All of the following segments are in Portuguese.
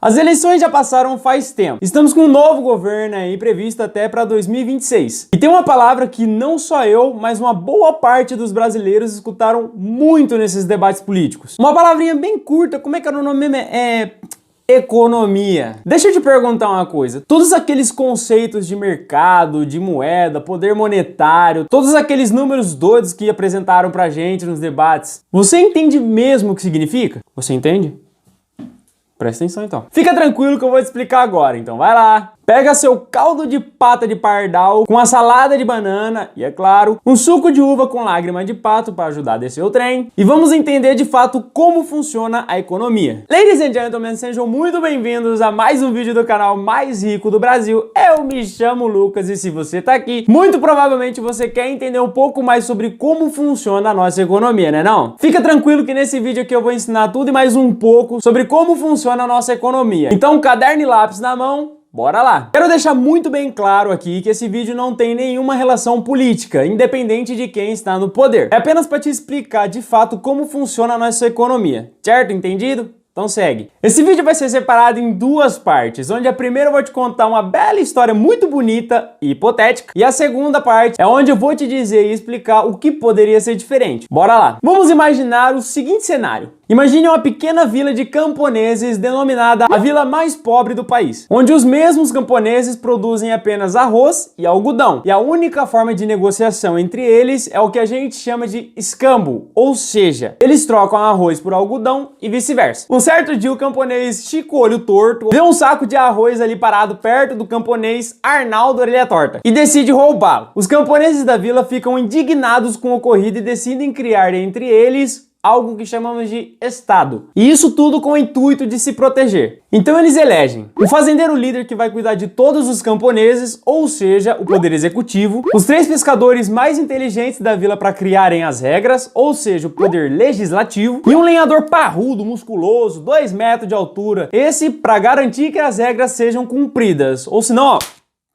As eleições já passaram faz tempo. Estamos com um novo governo aí previsto até para 2026. E tem uma palavra que não só eu, mas uma boa parte dos brasileiros escutaram muito nesses debates políticos. Uma palavrinha bem curta, como é que era o nome mesmo? Economia. Deixa eu te perguntar uma coisa. Todos aqueles conceitos de mercado, de moeda, poder monetário, todos aqueles números doidos que apresentaram pra gente nos debates, você entende mesmo o que significa? Você entende? Presta atenção então. Fica tranquilo que eu vou te explicar agora, então vai lá. Pega seu caldo de pata de pardal com a salada de banana e, é claro, um suco de uva com lágrima de pato para ajudar a descer o trem. E vamos entender de fato como funciona a economia. Ladies and gentlemen, sejam muito bem-vindos a mais um vídeo do canal mais rico do Brasil. Eu me chamo Lucas e se você tá aqui, muito provavelmente você quer entender um pouco mais sobre como funciona a nossa economia, né não? Fica tranquilo que nesse vídeo aqui eu vou ensinar tudo e mais um pouco sobre como funciona a nossa economia. Então, caderno e lápis na mão, bora lá! Quero deixar muito bem claro aqui que esse vídeo não tem nenhuma relação política, independente de quem está no poder. É apenas para te explicar de fato como funciona a nossa economia, certo? Entendido? Então segue. Esse vídeo vai ser separado em duas partes, onde a primeira eu vou te contar uma bela história muito bonita e hipotética, e a segunda parte é onde eu vou te dizer e explicar o que poderia ser diferente. Bora lá! Vamos imaginar o seguinte cenário. Imagine uma pequena vila de camponeses denominada a vila mais pobre do país, onde os mesmos camponeses produzem apenas arroz e algodão, e a única forma de negociação entre eles é o que a gente chama de escambo, ou seja, eles trocam arroz por algodão e vice-versa. Um certo dia o camponês Chico Olho Torto vê um saco de arroz ali parado perto do camponês Arnaldo Orelha Torta e decide roubá-lo. Os camponeses da vila ficam indignados com o ocorrido e decidem criar entre eles algo que chamamos de Estado. E isso tudo com o intuito de se proteger. Então eles elegem o fazendeiro líder que vai cuidar de todos os camponeses, ou seja, o poder executivo, os 3 pescadores mais inteligentes da vila para criarem as regras, ou seja, o poder legislativo, e um lenhador parrudo, musculoso, 2 metros de altura, esse para garantir que as regras sejam cumpridas, ou senão, ó,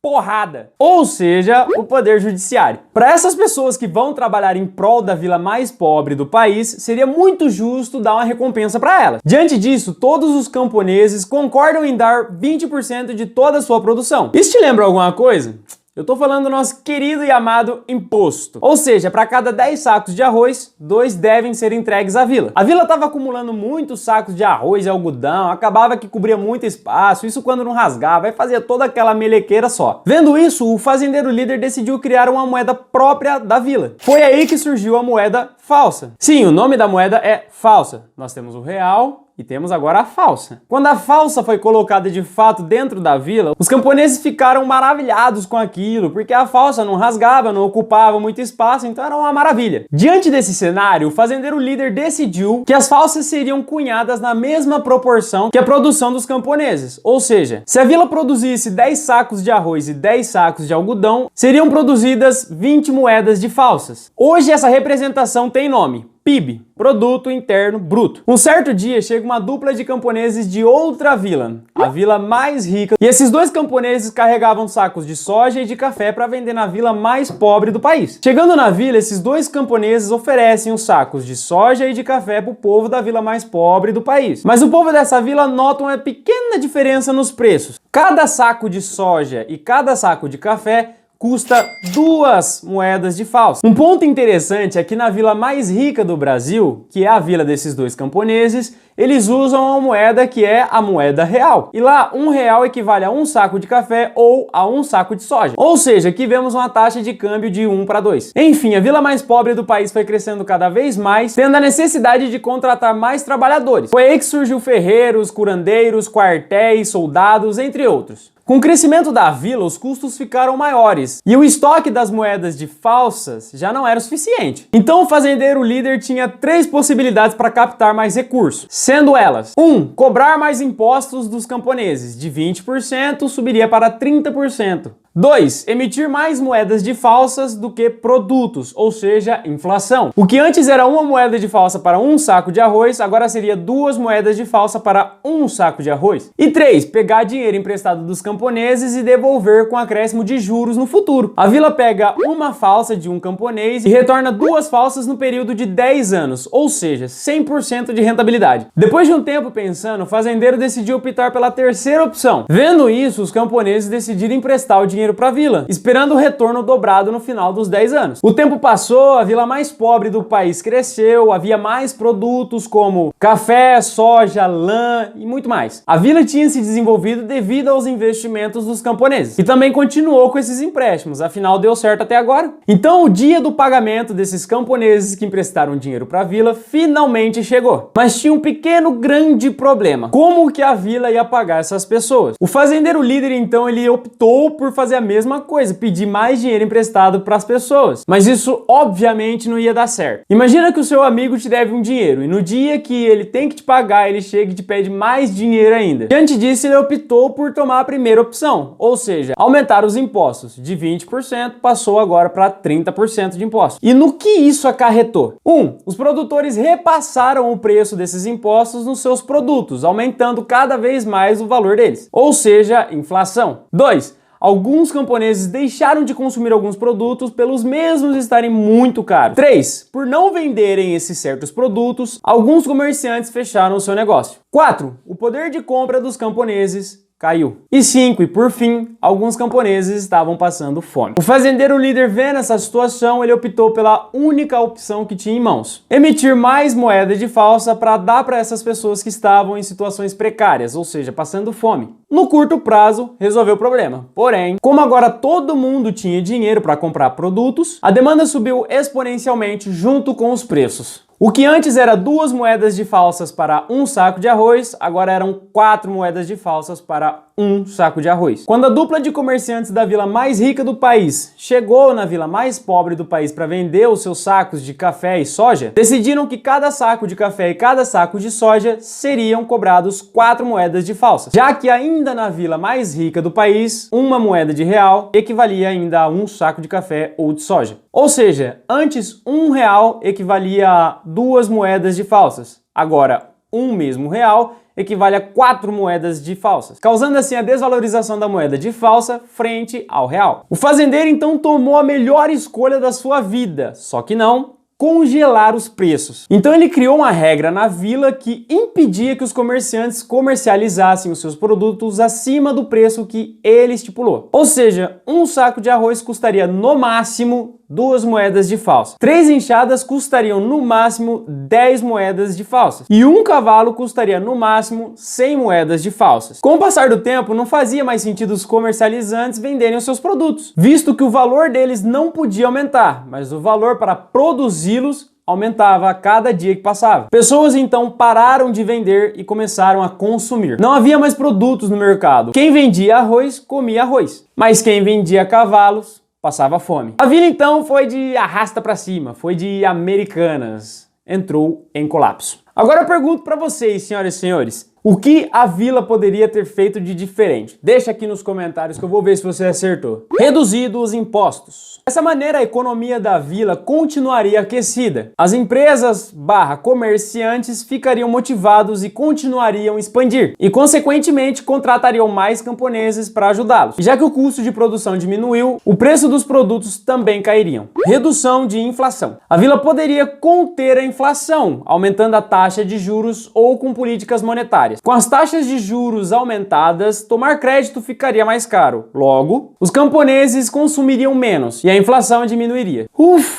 porrada, ou seja, o poder judiciário. Para essas pessoas que vão trabalhar em prol da vila mais pobre do país, seria muito justo dar uma recompensa para elas. Diante disso, todos os camponeses concordam em dar 20% de toda a sua produção. Isso te lembra alguma coisa? Eu tô falando do nosso querido e amado imposto. Ou seja, para cada 10 sacos de arroz, 2 devem ser entregues à vila. A vila estava acumulando muitos sacos de arroz e algodão, acabava que cobria muito espaço, isso quando não rasgava, aí fazia toda aquela melequeira só. Vendo isso, o fazendeiro líder decidiu criar uma moeda própria da vila. Foi aí que surgiu a moeda falsa. Sim, o nome da moeda é falsa. Nós temos o real e temos agora a falsa. Quando a falsa foi colocada de fato dentro da vila, os camponeses ficaram maravilhados com aquilo, porque a falsa não rasgava, não ocupava muito espaço, então era uma maravilha. Diante desse cenário, o fazendeiro líder decidiu que as falsas seriam cunhadas na mesma proporção que a produção dos camponeses. Ou seja, se a vila produzisse 10 sacos de arroz e 10 sacos de algodão, seriam produzidas 20 moedas de falsas. Hoje essa representação tem nome: PIB, Produto Interno Bruto. Um certo dia chega uma dupla de camponeses de outra vila, a vila mais rica, e esses 2 camponeses carregavam sacos de soja e de café para vender na vila mais pobre do país. Chegando na vila, esses 2 camponeses oferecem os sacos de soja e de café para o povo da vila mais pobre do país. Mas o povo dessa vila nota uma pequena diferença nos preços. Cada saco de soja e cada saco de café custa 2 moedas de falsa. Um ponto interessante é que na vila mais rica do Brasil, que é a vila desses 2 camponeses, eles usam uma moeda que é a moeda real. E lá, R$1 equivale a 1 saco de café ou a 1 saco de soja. Ou seja, aqui vemos uma taxa de câmbio de 1 para 2. Enfim, a vila mais pobre do país foi crescendo cada vez mais, tendo a necessidade de contratar mais trabalhadores. Foi aí que surgiu ferreiros, curandeiros, quartéis, soldados, entre outros. Com o crescimento da vila, os custos ficaram maiores e o estoque das moedas de falsas já não era o suficiente. Então o fazendeiro líder tinha 3 possibilidades para captar mais recursos, sendo elas: 1. Cobrar mais impostos dos camponeses, de 20% subiria para 30%. 2. Emitir mais moedas de falsas do que produtos, ou seja, inflação. O que antes era uma moeda de falsa para um saco de arroz, agora seria 2 moedas de falsa para um saco de arroz. E 3. Pegar dinheiro emprestado dos camponeses e devolver com acréscimo de juros no futuro. A vila pega uma falsa de um camponês e retorna 2 falsas no período de 10 anos, ou seja, 100% de rentabilidade. Depois de um tempo pensando, o fazendeiro decidiu optar pela terceira opção. Vendo isso, os camponeses decidiram emprestar o dinheiro para a vila, esperando o retorno dobrado no final dos 10 anos. O tempo passou, a vila mais pobre do país cresceu, havia mais produtos como café, soja, lã e muito mais. A vila tinha se desenvolvido devido aos investimentos dos camponeses e também continuou com esses empréstimos, afinal deu certo até agora. Então o dia do pagamento desses camponeses que emprestaram dinheiro para a vila finalmente chegou. Mas tinha um pequeno grande problema. Como que a vila ia pagar essas pessoas? O fazendeiro líder então ele optou por fazer a mesma coisa, pedir mais dinheiro emprestado para as pessoas. Mas isso obviamente não ia dar certo. Imagina que o seu amigo te deve um dinheiro e no dia que ele tem que te pagar, ele chega e te pede mais dinheiro ainda. Diante disso, ele optou por tomar a primeira opção, ou seja, aumentar os impostos. De 20% passou agora para 30% de impostos. E no que isso acarretou? 1. Os produtores repassaram o preço desses impostos nos seus produtos, aumentando cada vez mais o valor deles, ou seja, inflação. 2. Alguns camponeses deixaram de consumir alguns produtos pelos mesmos estarem muito caros. 3. Por não venderem esses certos produtos, alguns comerciantes fecharam o seu negócio. 4. O poder de compra dos camponeses caiu. E 5. E por fim, alguns camponeses estavam passando fome. O fazendeiro líder vendo essa situação, ele optou pela única opção que tinha em mãos: emitir mais moeda de falsa para dar para essas pessoas que estavam em situações precárias, ou seja, passando fome. No curto prazo, resolveu o problema. Porém, como agora todo mundo tinha dinheiro para comprar produtos, a demanda subiu exponencialmente junto com os preços. O que antes era 2 moedas de falsas para um saco de arroz, agora eram 4 moedas de falsas para um saco de arroz. Quando a dupla de comerciantes da vila mais rica do país chegou na vila mais pobre do país para vender os seus sacos de café e soja, decidiram que cada saco de café e cada saco de soja seriam cobrados 4 moedas de falsas, já que ainda na vila mais rica do país, uma moeda de real equivalia ainda a um saco de café ou de soja. Ou seja, antes R$1 equivalia a 2 moedas de falsas. Agora, um mesmo real equivale a 4 moedas de falsas, causando assim a desvalorização da moeda de falsa frente ao real. O fazendeiro então tomou a melhor escolha da sua vida, só que não: congelar os preços. Então ele criou uma regra na vila que impedia que os comerciantes comercializassem os seus produtos acima do preço que ele estipulou. Ou seja, um saco de arroz custaria no máximo 2 moedas de falsa. 3 enxadas custariam no máximo 10 moedas de falsas. E um cavalo custaria no máximo 100 moedas de falsas. Com o passar do tempo, não fazia mais sentido os comercializantes venderem os seus produtos, visto que o valor deles não podia aumentar, mas o valor para produzi-los aumentava a cada dia que passava. Pessoas então pararam de vender e começaram a consumir. Não havia mais produtos no mercado. Quem vendia arroz, comia arroz. Mas quem vendia cavalos, passava fome. A vila então foi de arrasta pra cima, foi de Americanas. Entrou em colapso. Agora eu pergunto pra vocês, senhoras e senhores, o que a vila poderia ter feito de diferente? Deixa aqui nos comentários que eu vou ver se você acertou. Reduzido os impostos. Dessa maneira, a economia da vila continuaria aquecida. As empresas / comerciantes ficariam motivados e continuariam a expandir. E, consequentemente, contratariam mais camponeses para ajudá-los. E já que o custo de produção diminuiu, o preço dos produtos também cairiam. Redução de inflação. A vila poderia conter a inflação, aumentando a taxa de juros ou com políticas monetárias. Com as taxas de juros aumentadas, tomar crédito ficaria mais caro. Logo, os camponeses consumiriam menos e a inflação diminuiria.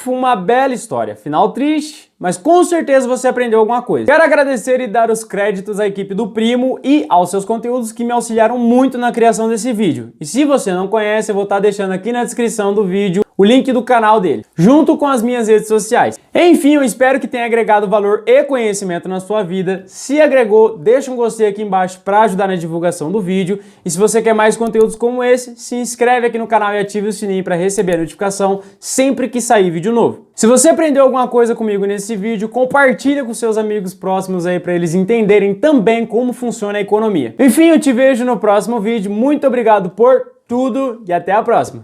Uma bela história. Final triste, mas com certeza você aprendeu alguma coisa. Quero agradecer e dar os créditos à equipe do Primo e aos seus conteúdos que me auxiliaram muito na criação desse vídeo. E se você não conhece, eu vou estar deixando aqui na descrição do vídeo o link do canal dele, junto com as minhas redes sociais. Enfim, eu espero que tenha agregado valor e conhecimento na sua vida. Se agregou, deixa um gostei aqui embaixo para ajudar na divulgação do vídeo. E se você quer mais conteúdos como esse, se inscreve aqui no canal e ative o sininho para receber a notificação sempre que sair vídeo novo. Se você aprendeu alguma coisa comigo nesse vídeo, compartilha com seus amigos próximos aí para eles entenderem também como funciona a economia. Enfim, eu te vejo no próximo vídeo. Muito obrigado por tudo e até a próxima!